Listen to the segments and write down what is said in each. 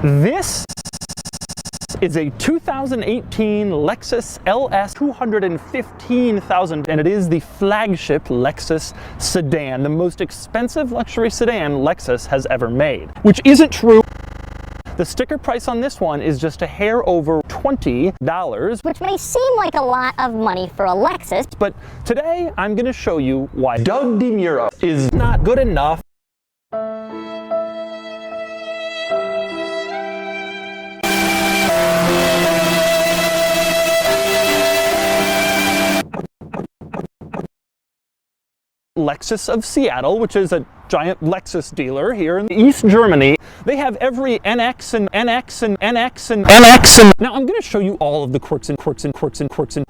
This is a 2018 Lexus LS 215,000, and it is the flagship Lexus sedan, the most expensive luxury sedan Lexus has ever made. Which isn't true. The sticker price on this one is just a hair over $20. Which may seem like a lot of money for a Lexus. But today I'm going to show you why Doug DeMuro is not good enough. Lexus of Seattle, which is a giant Lexus dealer here in East Germany. They have every NX and NX and NX and NX and... Now I'm going to show you all of the quirks and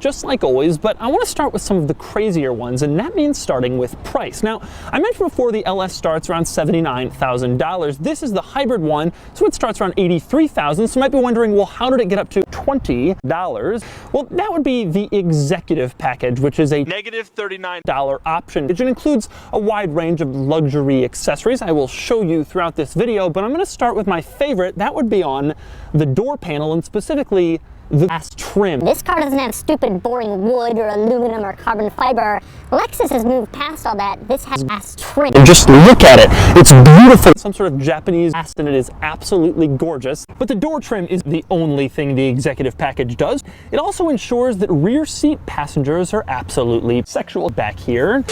just like always, but I want to start with some of the crazier ones, and that means starting with price. Now, I mentioned before the LS starts around $79,000. This is the hybrid one, so it starts around $83,000. So you might be wondering, well, how did it get up to $20? Well, that would be the executive package, which is a negative $39 option. It includes a wide range of luxury accessories I will show you throughout this video, but I'm going to start with my favorite. That would be on the door panel, and specifically the glass trim. This car doesn't have stupid boring wood or aluminum or carbon fiber. Lexus has moved past all that. This has glass trim. And just look at it. It's beautiful. Some sort of Japanese glass, and it is absolutely gorgeous. But the door trim is the only thing the executive package does. It also ensures that rear seat passengers are absolutely sexual back here,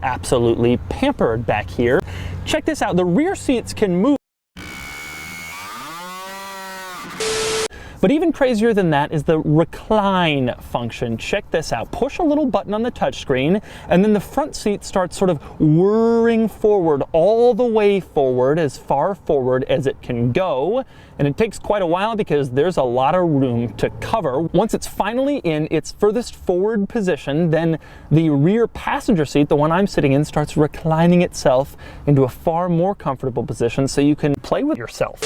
absolutely pampered back here. Check this out. The rear seats can move. But even crazier than that is the recline function. Check this out. Push a little button on the touchscreen, and then the front seat starts sort of whirring forward, all the way forward, as far forward as it can go. And it takes quite a while because there's a lot of room to cover. Once it's finally in its furthest forward position, then the rear passenger seat, the one I'm sitting in, starts reclining itself into a far more comfortable position so you can play with yourself.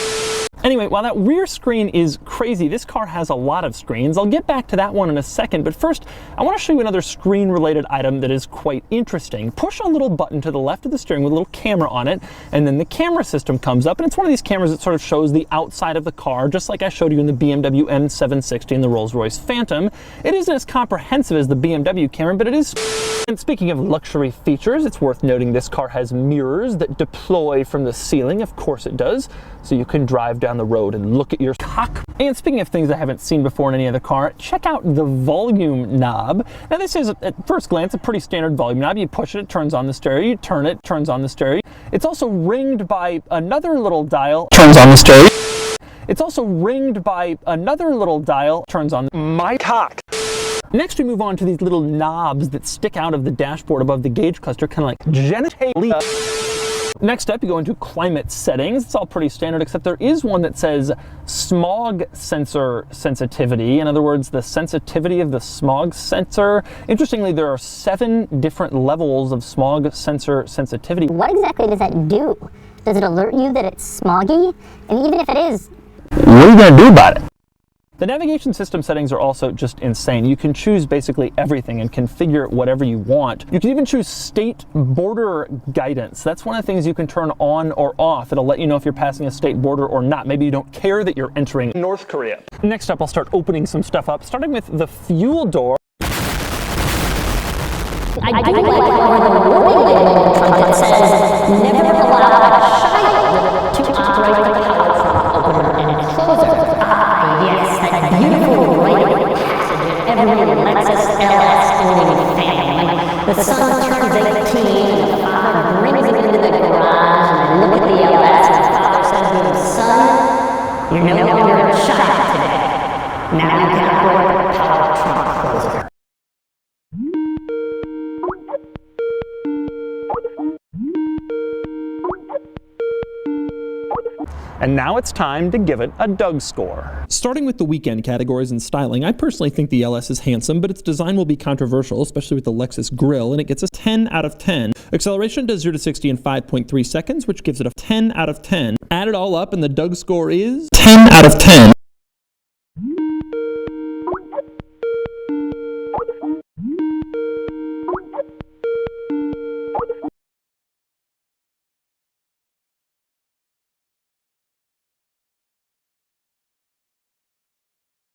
Anyway, while that rear screen is crazy, this car has a lot of screens. I'll get back to that one in a second, but first, I want to show you another screen-related item that is quite interesting. Push a little button to the left of the steering with a little camera on it, and then the camera system comes up, and it's one of these cameras that sort of shows the outside of the car, just like I showed you in the BMW M760 and the Rolls-Royce Phantom. It isn't as comprehensive as the BMW camera, but it is. And speaking of luxury features, it's worth noting this car has mirrors that deploy from the ceiling. Of course it does, so you can drive down the road and look at your cock. And speaking of things I haven't seen before in any other car, check out the volume knob. Now this is, at first glance, a pretty standard volume knob. You push it, it turns on the stereo. You turn it, turns on the stereo. It's also ringed by another little dial, turns on the stereo. It's also ringed by another little dial, turns on my cock. Next, we move on to these little knobs that stick out of the dashboard above the gauge cluster, kind of like genitalia. Next up, you go into climate settings. It's all pretty standard, except there is one that says smog sensor sensitivity. In other words, the sensitivity of the smog sensor. Interestingly, there are 7 different levels of smog sensor sensitivity. What exactly does that do? Does it alert you that it's smoggy? And even if it is, what are you going to do about it? The navigation system settings are also just insane. You can choose basically everything and configure whatever you want. You can even choose state border guidance. That's one of the things you can turn on or off. It'll let you know if you're passing a state border or not. Maybe you don't care that you're entering North Korea. Next up, I'll start opening some stuff up, starting with the fuel door. I do like the warning label that says, never allow a child to operate the power opener and closer. Yes, that beautiful rite of passage in every Lexus LS owning family. The son turns 18 and the father brings him into the garage and they look at the LS and the father says to him, son, you're no longer a child today. Now you can operate the power trunk closer. And now it's time to give it a Doug score. Starting with the weekend categories and styling, I personally think the LS is handsome, but its design will be controversial, especially with the Lexus grille, and it gets a 10 out of 10. Acceleration does 0 to 60 in 5.3 seconds, which gives it a 10 out of 10. Add it all up and the Doug score is 10 out of 10.